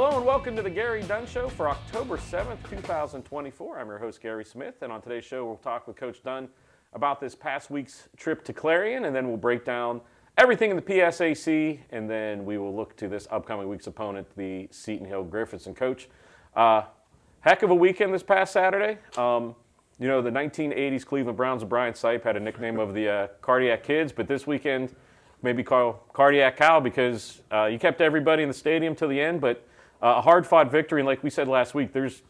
Hello and welcome to the Gary Dunn Show for October 7th, 2024. I'm your host, Gary Smith, and on today's show we'll talk with Coach Dunn about this past week's trip to Clarion, and then we'll break down everything in the PSAC, and then we will look to this upcoming week's opponent, the Seton Hill Griffins. And Coach, heck of a weekend this past Saturday. You know, the 1980s Cleveland Browns of Brian Sipe had a nickname of the Cardiac Kids, but this weekend maybe call Cardiac Cow because you kept everybody in the stadium till the end, but a hard-fought victory, and like we said last week, there's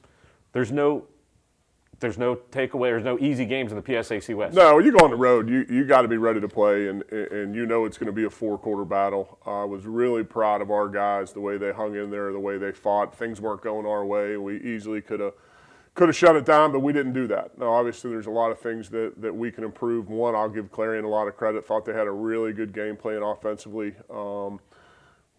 no takeaway. There's no easy games in the PSAC West. No, when you go on the road, you got to be ready to play, and you know it's going to be a four-quarter battle. I was really proud of our guys, the way they hung in there, the way they fought. Things weren't going our way, and we easily could have shut it down, but we didn't do that. Now, obviously, there's a lot of things that we can improve. One, I'll give Clarion a lot of credit. Thought they had a really good game plan offensively.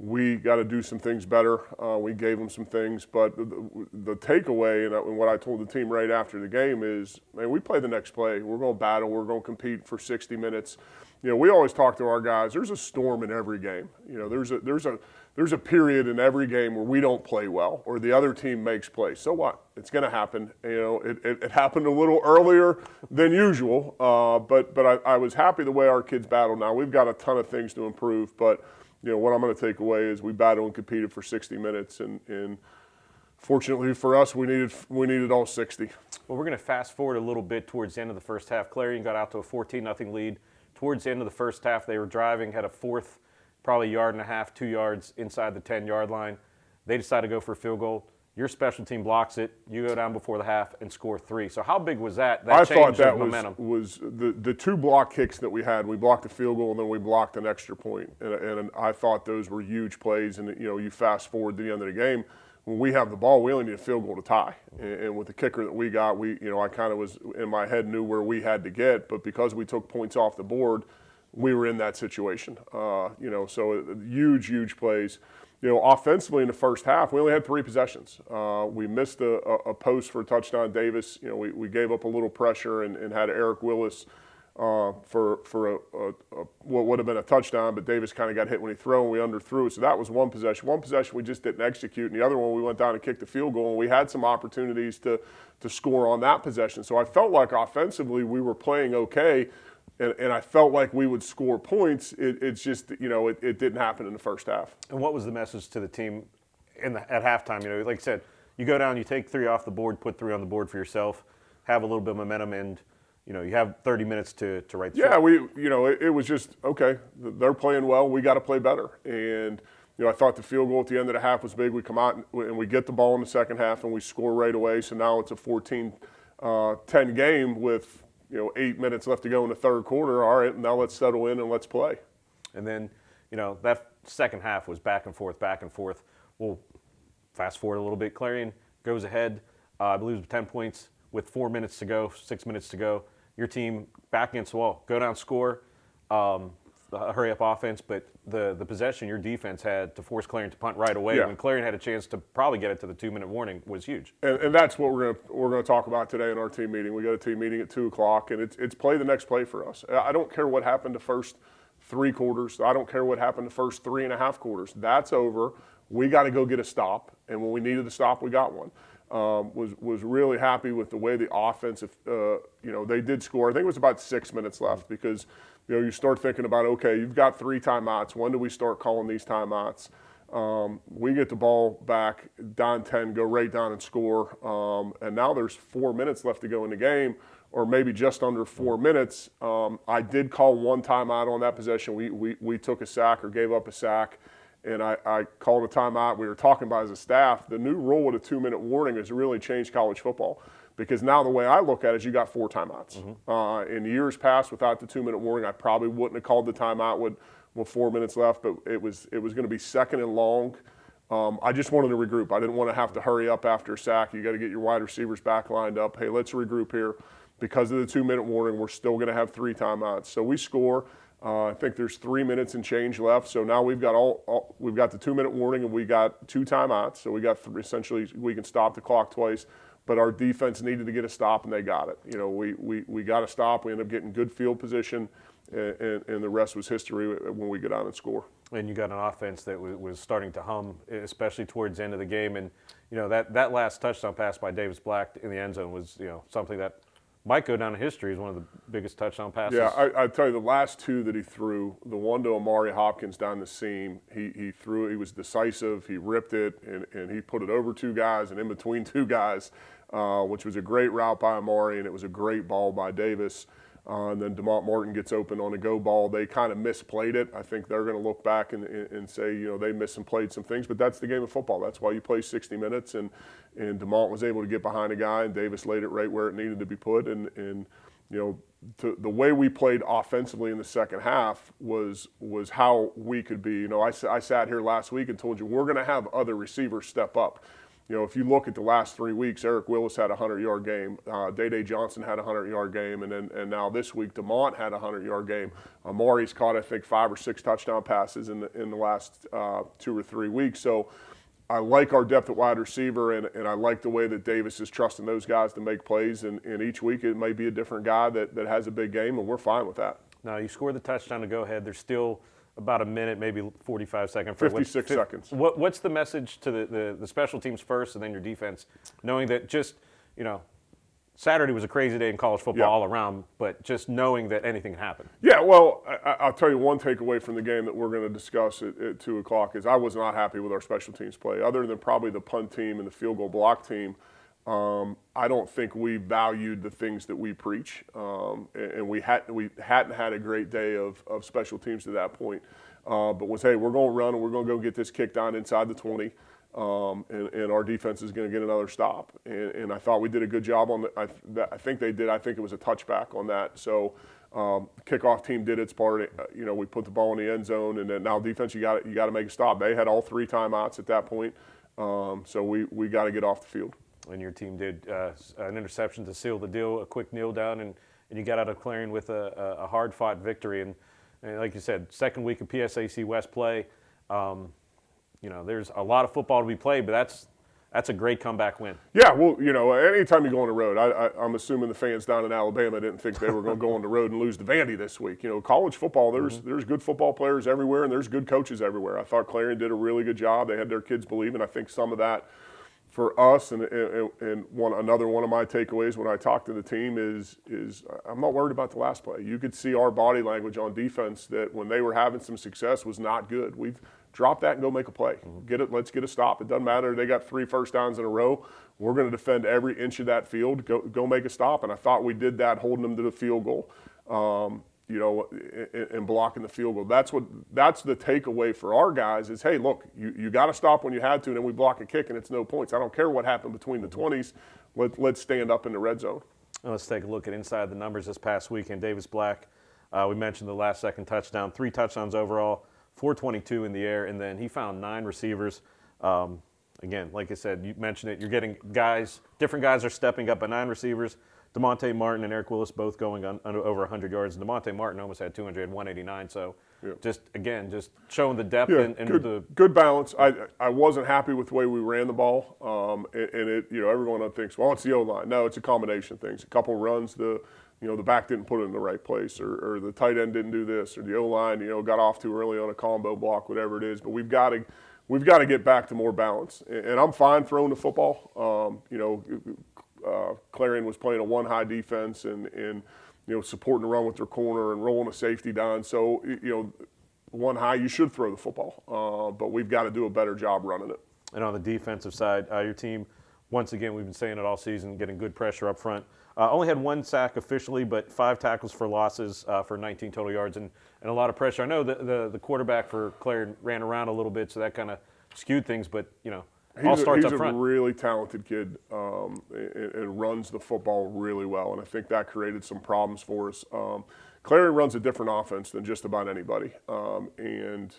We got to do some things better. We gave them some things, but the takeaway and what I told the team right after the game is, man, we play the next play. We're going to battle. We're going to compete for 60 minutes. You know, we always talk to our guys. There's a storm in every game. You know, there's a period in every game where we don't play well or the other team makes plays. So what? It's going to happen. You know, it happened a little earlier than usual, but I was happy the way our kids battled. Now we've got a ton of things to improve, but you know, what I'm going to take away is we battled and competed for 60 minutes, and fortunately for us, we needed all 60. Well, we're going to fast forward a little bit towards the end of the first half. Clarion got out to a 14-0 lead. Towards the end of the first half, they were driving, had a fourth, probably a yard and a half, 2 yards inside the 10-yard line. They decided to go for a field goal. Your special team blocks it. You go down before the half and score 3. So how big was that? I thought that momentum was the two block kicks that we had. We blocked the field goal and then we blocked an extra point. And I thought those were huge plays. And, you know, you fast forward to the end of the game. When we have the ball, we only need a field goal to tie. And with the kicker that we got, I kind of was in my head knew where we had to get. But because we took points off the board, we were in that situation. So huge plays. You know, offensively in the first half, we only had 3 possessions. We missed a post for a touchdown. Davis, you know, we gave up a little pressure and had Eric Willis for what would have been a touchdown, but Davis kind of got hit when he threw, and we underthrew it. So that was one possession. One possession we just didn't execute, and the other one we went down and kicked the field goal, and we had some opportunities to score on that possession. So I felt like offensively we were playing okay. And I felt like we would score points. It's just, you know, it didn't happen in the first half. And what was the message to the team at halftime? You know, like I said, you go down, you take 3 off the board, put 3 on the board for yourself, have a little bit of momentum, and, you know, you have 30 minutes to right the ship. It was just, okay, they're playing well. We got to play better. And, you know, I thought the field goal at the end of the half was big. We come out and we get the ball in the second half and we score right away. So now it's a 14-10 game with, 8 minutes left to go in the third quarter. All right, now let's settle in and let's play. And then, you know, that second half was back and forth. We'll fast forward a little bit. Clarion goes ahead, I believe it was 10 points with 4 minutes to go, 6 minutes to go. Your team back against the wall, go down, score, hurry up offense, but the possession your defense had to force Clarion to punt right away when Clarion had a chance to probably get it to the 2-minute warning was huge. And that's what we're gonna talk about today in our team meeting. We got a team meeting at 2:00, and it's play the next play for us. I don't care what happened the first 3 quarters. I don't care what happened the first 3.5 quarters. That's over. We got to go get a stop, and when we needed a stop, we got one. Was really happy with the way the offense, they did score. I think it was about 6 minutes left because, you know, you start thinking about, okay, you've got 3 timeouts. When do we start calling these timeouts? We get the ball back, down 10, go right down and score. And now there's 4 minutes left to go in the game, or maybe just under 4 minutes. I did call one timeout on that possession. We took a sack or gave up a sack. And I called a timeout. We were talking about as a staff, the new rule with a 2-minute warning has really changed college football because now the way I look at it is you got 4 timeouts. In years past, without the 2-minute warning, I probably wouldn't have called the timeout with 4 minutes left, but it was going to be second and long. I just wanted to regroup. I didn't want to have to hurry up after a sack. You got to get your wide receivers back lined up. Hey, let's regroup here. Because of the 2-minute warning, we're still going to have 3 timeouts. So we score. I think there's 3 minutes and change left. So now we've got we've got the 2-minute warning and we got 2 timeouts. So we got essentially we can stop the clock twice. But our defense needed to get a stop and they got it. You know, we got a stop. We ended up getting good field position and the rest was history when we get on and score. And you got an offense that was starting to hum, especially towards the end of the game. And, that last touchdown pass by Davis Black in the end zone was, something that might go down in history as one of the biggest touchdown passes. Yeah, I tell you, the last two that he threw, the one to Amari Hopkins down the seam, he threw it. He was decisive. He ripped it, and he put it over two guys and in between two guys, which was a great route by Amari, and it was a great ball by Davis. And then DeMont Martin gets open on a go ball. They kind of misplayed it. I think they're going to look back and say, they missed and played some things. But that's the game of football. That's why you play 60 minutes. And DeMont was able to get behind a guy, and Davis laid it right where it needed to be put. And the way we played offensively in the second half was how we could be. I sat here last week and told you we're going to have other receivers step up. If you look at the last 3 weeks, Eric Willis had a 100-yard game. Day Johnson had a 100-yard game. And now this week, DeMont had a 100-yard game. Amari's caught, I think, 5 or 6 touchdown passes in the last 2 or 3 weeks. So I like our depth at wide receiver, and I like the way that Davis is trusting those guys to make plays. And each week it may be a different guy that has a big game, and we're fine with that. Now, you score the touchdown to go ahead. There's still about a minute, maybe 45 seconds. 56 seconds. What's the message to the special teams first and then your defense, knowing that just, Saturday was a crazy day in college football all around, but just knowing that anything can happen? Yeah, well, I'll tell you one takeaway from the game that we're going to discuss at 2 o'clock is I was not happy with our special teams play. Other than probably the punt team and the field goal block team, I don't think we valued the things that we preach, and we hadn't had a great day of special teams to that point. But we're going to run and we're going to go get this kicked on inside the 20, and our defense is going to get another stop. And I thought we did a good job on I think they did. I think it was a touchback on that. So kickoff team did its part. We put the ball in the end zone, and then now defense, you got to make a stop. They had all 3 timeouts at that point, so we got to get off the field. And your team did an interception to seal the deal, a quick kneel down, and you got out of Clarion with a hard-fought victory. And like you said, second week of PSAC West play. There's a lot of football to be played, but that's a great comeback win. Yeah, well, anytime you go on the road, I'm assuming the fans down in Alabama didn't think they were going to go on the road and lose to Vandy this week. College football, there's good football players everywhere, and there's good coaches everywhere. I thought Clarion did a really good job. They had their kids believe, and I think some of that for us, and another one of my takeaways when I talk to the team is I'm not worried about the last play. You could see our body language on defense that when they were having some success was not good. We've dropped that and go make a play. Let's get a stop. It doesn't matter. They got 3 first downs in a row. We're going to defend every inch of that field. Go make a stop. And I thought we did that, holding them to the field goal. And blocking the field goal. That's the takeaway for our guys is, hey, look, you got to stop when you had to, and then we block a kick, and it's no points. I don't care what happened between the 20s. Let's stand up in the red zone. Well, let's take a look at inside the numbers this past weekend. Davis Black, we mentioned the last-second touchdown, 3 touchdowns overall, 422 in the air, and then he found 9 receivers. Again, like I said, you mentioned it. You're getting guys, different guys are stepping up, but 9 receivers. DeMonte Martin and Eric Willis both going on over 100 yards. DeMonte Martin almost had 200, 189. So just showing the depth and the good balance. I wasn't happy with the way we ran the ball. And it, everyone thinks, well, it's the O-line. No, it's a combination of things. A couple runs, the back didn't put it in the right place, or the tight end didn't do this, or the O-line, got off too early on a combo block, whatever it is. But we've got to get back to more balance. And I'm fine throwing the football. Clarion was playing a 1-high defense and supporting the run with their corner and rolling a safety down. So 1-high, you should throw the football, but we've got to do a better job running it. And on the defensive side, your team, once again, we've been saying it all season, getting good pressure up front. Only had 1 sack officially, but 5 tackles for losses for 19 total yards and a lot of pressure. I know the quarterback for Clarion ran around a little bit, so that kind of skewed things, but all starts up front. He's a really talented kid and runs the football really well, and I think that created some problems for us. Clarion runs a different offense than just about anybody, and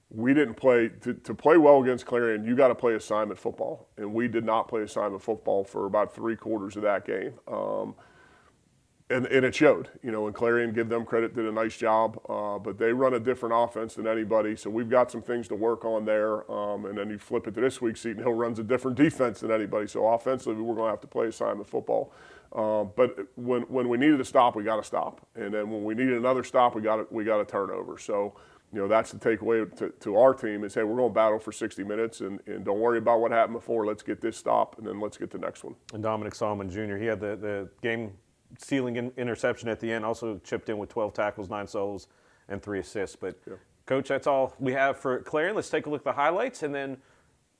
we didn't play – to play well against Clarion, you got to play assignment football, and we did not play assignment football for about 3 quarters of that game. And it showed, and Clarion, give them credit, did a nice job. But they run a different offense than anybody, so we've got some things to work on there. And then you flip it to this week, Seton Hill runs a different defense than anybody. So offensively, we're going to have to play assignment football. But when we needed a stop, we got to stop. And then when we needed another stop, we got a turnover. So, that's the takeaway to our team is, hey, we're going to battle for 60 minutes and don't worry about what happened before. Let's get this stop, and then let's get the next one. And Dominic Solomon Jr., he had the game sealing interception at the end, also chipped in with 12 tackles, 9 solos, and 3 assists. But, yeah. Coach, that's all we have for Clarion. Let's take a look at the highlights, and then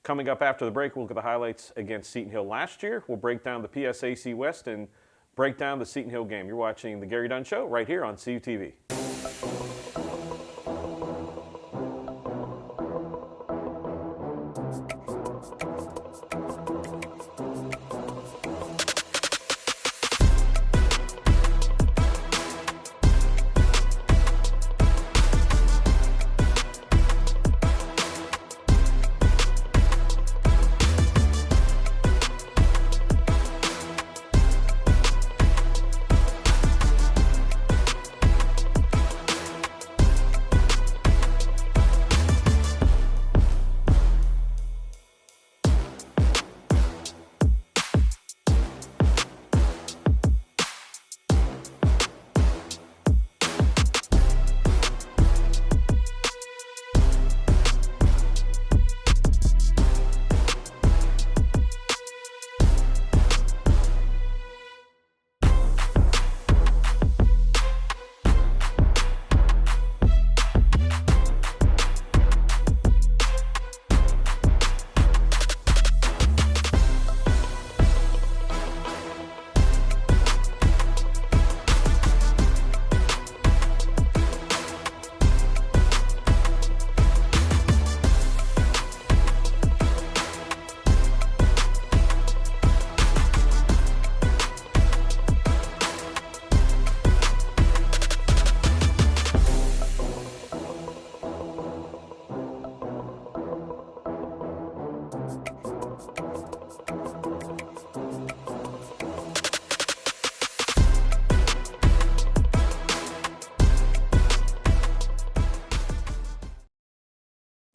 coming up after the break, we'll look at the highlights against Seton Hill last year. We'll break down the PSAC West and break down the Seton Hill game. You're watching the Gary Dunn Show right here on CUTV.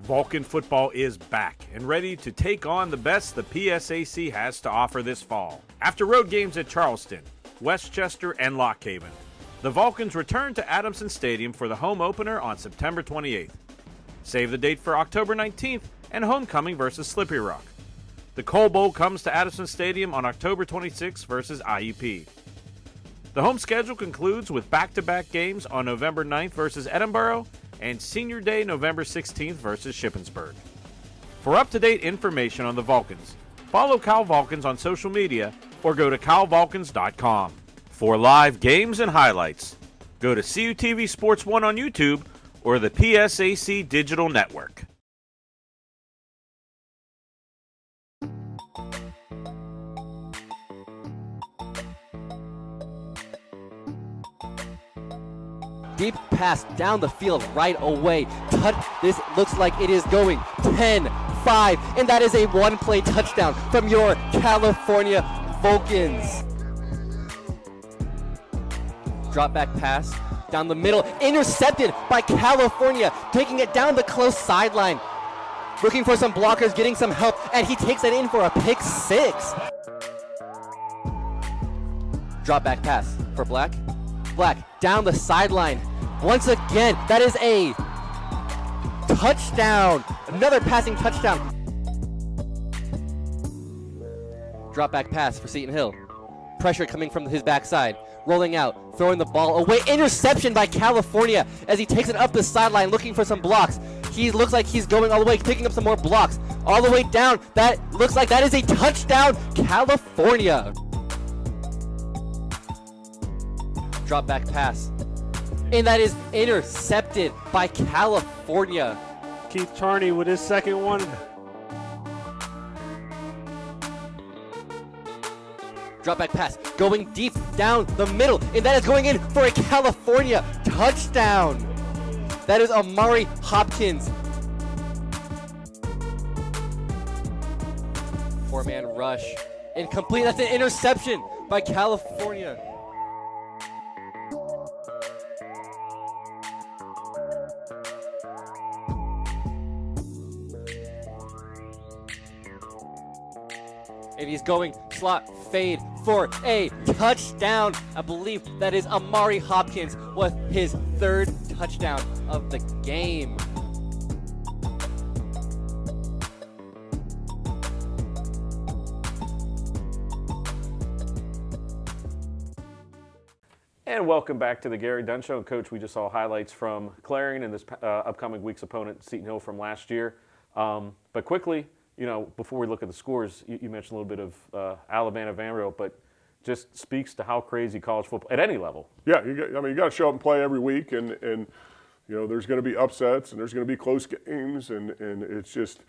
Vulcan football is back and ready to take on the best the PSAC has to offer this fall. After road games at Charleston, Westchester, and Lock Haven, the Vulcans return to Adamson Stadium for the home opener on September 28th. Save the date for October 19th and homecoming versus Slippery Rock. The Coal Bowl comes to Adamson Stadium on October 26th versus IUP. The home schedule concludes with back-to-back games on November 9th versus Edinburgh and Senior Day November 16th versus Shippensburg. For up-to-date information on the Vulcans, follow Cal Vulcans on social media or go to calvulcans.com. For live games and highlights, go to CUTV Sports 1 on YouTube or the PSAC Digital Network. Deep pass down the field right away. This looks like it is going 10-5, and that is a one-play touchdown from your California Vulcans. Drop back pass down the middle, intercepted by California, taking it down the close sideline. Looking for some blockers, getting some help, and he takes it in for a pick six. Drop back pass for Black. Black down the sideline. Once again, that is a touchdown. Another passing touchdown. Drop back pass for Seton Hill. Pressure coming from his backside. Rolling out, throwing the ball away. Interception by California as he takes it up the sideline looking for some blocks. He looks like he's going all the way, picking up some more blocks. All the way down. That looks like that is a touchdown, California. Drop back pass. And that is intercepted by California. Keith Charney with his second one. Drop back pass going deep down the middle, and that is going in for a California touchdown. That is Amari Hopkins. Four-man rush. Incomplete. That's an interception by California. he's going slot fade for a touchdown. I believe that is Amari Hopkins with his 3rd touchdown of the game. And welcome back to the Gary Dunn Show. Coach, we just saw highlights from Clarion and this upcoming week's opponent, Seton Hill, from last year. But quickly, before we look at the scores, you mentioned a little bit of Alabama, Vanderbilt, but just speaks to how crazy college football, at any level. Yeah, you got to show up and play every week, and there's going to be upsets and there's going to be close games, and it's just,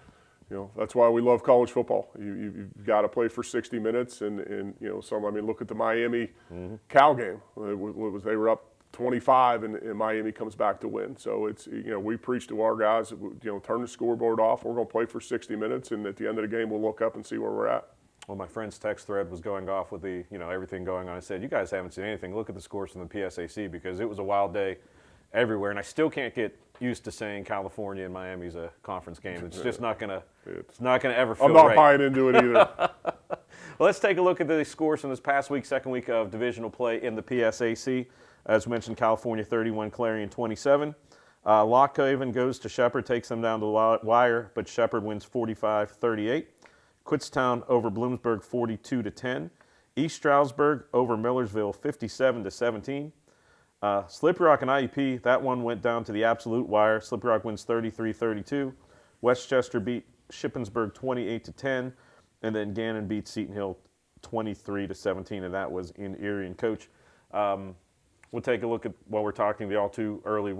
that's why we love college football. You've got to play for 60 minutes, and look at the Miami Cal game. They were up 25, and Miami comes back to win. So it's, we preach to our guys, turn the scoreboard off. We're going to play for 60 minutes, and at the end of the game, we'll look up and see where we're at. Well, my friend's text thread was going off with the, everything going on. I said, you guys haven't seen anything. Look at the scores from the PSAC, because it was a wild day everywhere. And I still can't get used to saying California and Miami's a conference game. It's just not gonna ever feel right. I'm not buying into it either. Well, let's take a look at the scores from this past week, second week of divisional play in the PSAC. As mentioned, California 31, Clarion 27. Lock Haven goes to Shepherd, takes them down to the wire, but Shepherd wins 45-38. Kutztown over Bloomsburg 42-10. East Stroudsburg over Millersville 57-17. Slippery Rock and IUP, that one went down to the absolute wire. Slippery Rock wins 33-32. Westchester beat Shippensburg 28-10. And then Gannon beat Seton Hill 23-17, and that was in Erie. And Coach, we'll take a look at what we're talking the all too early.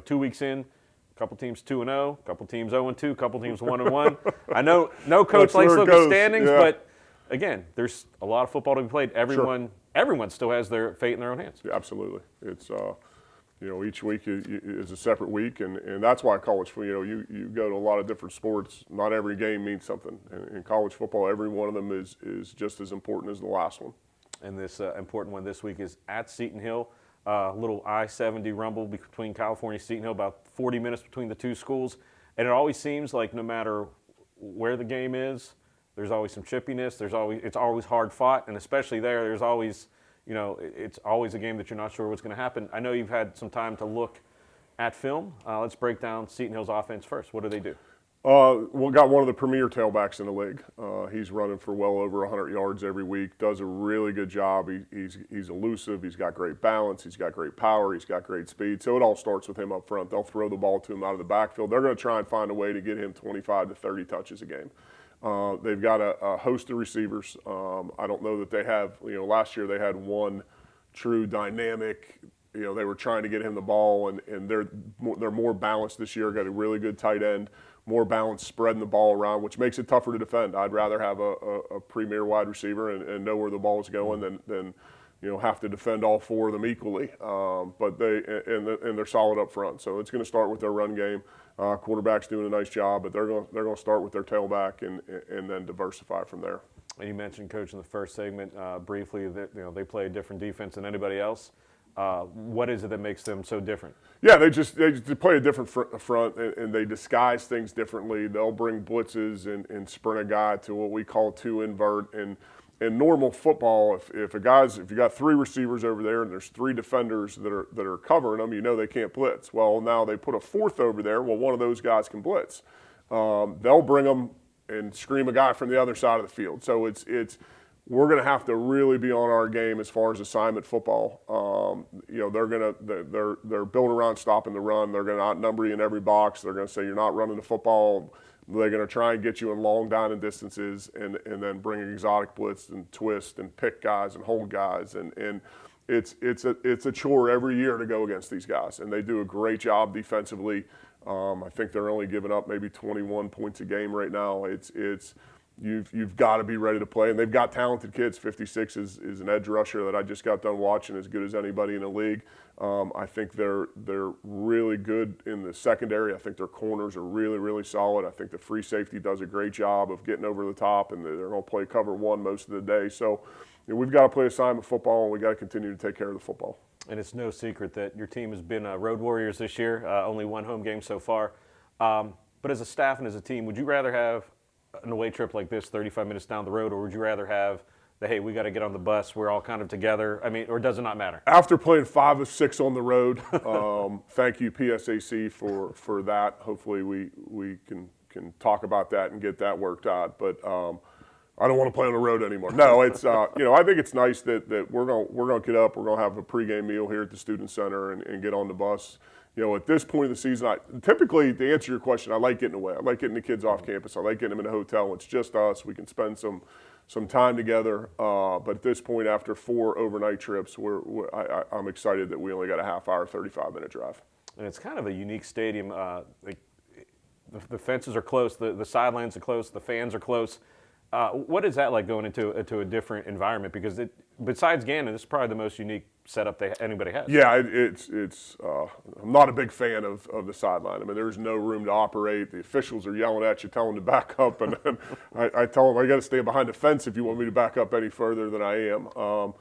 2 weeks in, a couple teams 2-0, a couple teams 0-2, a couple teams 1-1. I know no coach likes to look at standings, but again, there's a lot of football to be played. Everyone still has their fate in their own hands. Yeah, absolutely. It's each week is a separate week, and that's why college football. You go to a lot of different sports. Not every game means something. In college football, every one of them is just as important as the last one. And this important one this week is at Seton Hill. Little I-70 rumble between California and Seton Hill, about 40 minutes between the two schools. And it always seems like no matter where the game is, there's always some chippiness. It's always hard fought, and especially there's always, it's always a game that you're not sure what's going to happen. I know you've had some time to look at film. Let's break down Seton Hill's offense first. What do they do? We got one of the premier tailbacks in the league. He's running for well over 100 yards every week. Does a really good job. He's elusive. He's got great balance. He's got great power. He's got great speed. So it all starts with him up front. They'll throw the ball to him out of the backfield. They're going to try and find a way to get him 25 to 30 touches a game. They've got a host of receivers. I don't know that they have. Last year they had one true dynamic. They were trying to get him the ball, and they're more balanced this year. Got a really good tight end, more balanced, spreading the ball around, which makes it tougher to defend. I'd rather have a premier wide receiver and know where the ball is going than have to defend all four of them equally. But they're solid up front. So it's going to start with their run game. Quarterback's doing a nice job, but they're going to start with their tailback and then diversify from there. And you mentioned, Coach, in the first segment briefly that they play a different defense than anybody else. What is it that makes them so different? Yeah, they play a different front, and they disguise things differently. They'll bring blitzes and sprint a guy to what we call two invert. And in normal football, if you got three receivers over there and there's three defenders that are covering them, they can't blitz. Well, now they put a fourth over there. Well, one of those guys can blitz. They'll bring them and scream a guy from the other side of the field. So we're going to have to really be on our game as far as assignment football. They're built around stopping the run. They're going to outnumber you in every box. They're going to say you're not running the football. They're going to try and get you in long down and distances, and then bring an exotic blitz and twist and pick guys and hold guys, and it's a chore every year to go against these guys, and they do a great job defensively. I think they're only giving up maybe 21 points a game right now. You've got to be ready to play, and they've got talented kids. 56 is an edge rusher that I just got done watching, as good as anybody in the league. I think they're really good in the secondary. I think their corners are really, really solid. I think the free safety does a great job of getting over the top, and they're going to play cover one most of the day. So we've got to play assignment football, and we've got to continue to take care of the football. And it's no secret that your team has been road warriors this year, only one home game so far. But as a staff and as a team, would you rather have an away trip like this 35 minutes down the road, or would you rather have the, hey, we got to get on the bus, we're all kind of together? I mean, or does it not matter? After playing 5 of 6 on the road, thank you PSAC for that. Hopefully we can talk about that and get that worked out. But I don't want to play on the road anymore. No, it's I think it's nice that we're gonna get up, we're gonna have a pregame meal here at the Student Center and get on the bus. At this point of the season, typically, to answer your question, I like getting away. I like getting the kids off campus. I like getting them in a hotel. It's just us. We can spend some time together. But at this point, after 4 overnight trips, I'm excited that we only got a half-hour, 35-minute drive. And it's kind of a unique stadium. The fences are close, the sidelines are close, the fans are close. What is that like going into a different environment? Because besides Gannon, this is probably the most unique setup anybody has. Yeah, it's. I'm not a big fan of the sideline. I mean, there's no room to operate. The officials are yelling at you, telling them to back up, and then I tell them I got to stay behind the fence if you want me to back up any further than I am.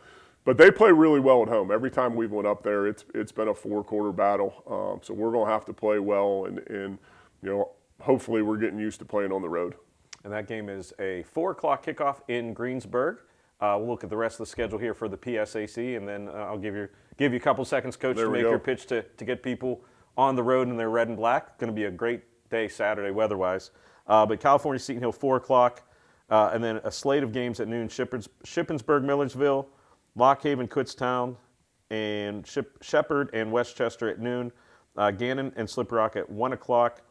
But they play really well at home. Every time we've went up there, it's been a 4-quarter battle. So we're going to have to play well, and hopefully we're getting used to playing on the road. And that game is a 4 o'clock kickoff in Greensburg. We'll look at the rest of the schedule here for the PSAC, and then I'll give you a couple seconds, Coach, to make your pitch to get people on the road in their red and black. Going to be a great day Saturday weather-wise. But California Seton Hill, 4 o'clock, and then a slate of games at noon. Shippensburg, Millersville, Lock Haven, Kutztown, and Shepherd and Westchester at noon. Gannon and Slippery Rock at 1 o'clock.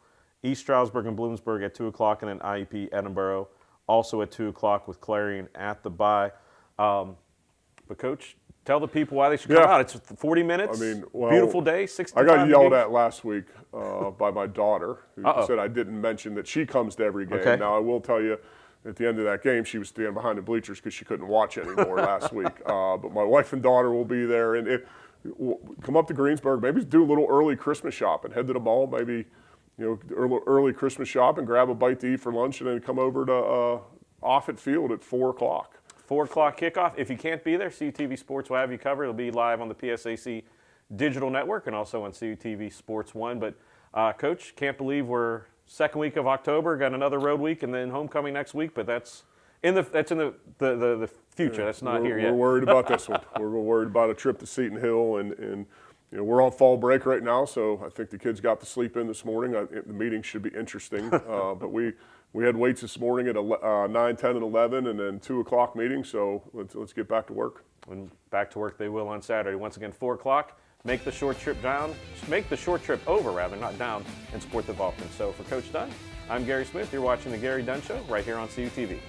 East Stroudsburg and Bloomsburg at 2 o'clock, and then IEP Edinburgh also at 2 o'clock with Clarion at the bye. But, Coach, tell the people why they should come out. It's 40 minutes, beautiful day, 65 I got yelled games. at last week by my daughter, who said I didn't mention that she comes to every game. Okay. Now, I will tell you, at the end of that game, she was standing behind the bleachers because she couldn't watch anymore last week. But my wife and daughter will be there. And come up to Greensburg, maybe do a little early Christmas shopping, head to the mall, maybe – early Christmas shop and grab a bite to eat for lunch and then come over to Offutt Field at 4 o'clock. 4 o'clock kickoff. If you can't be there, CUTV Sports will have you covered. It'll be live on the PSAC digital network and also on CUTV Sports 1. But, Coach, can't believe we're second week of October, got another road week, and then homecoming next week. But that's in the future. That's not here yet. We're worried about this one. We're worried about a trip to Seton Hill and we're on fall break right now, so I think the kids got to sleep in this morning. The meeting should be interesting. But we had weights this morning at 9, 10, and 11, and then 2 o'clock meeting. So let's get back to work. And back to work they will on Saturday. Once again, 4 o'clock. Make the short trip over, not down, and support the Vulcans. So for Coach Dunn, I'm Gary Smith. You're watching the Gary Dunn Show right here on CUTV.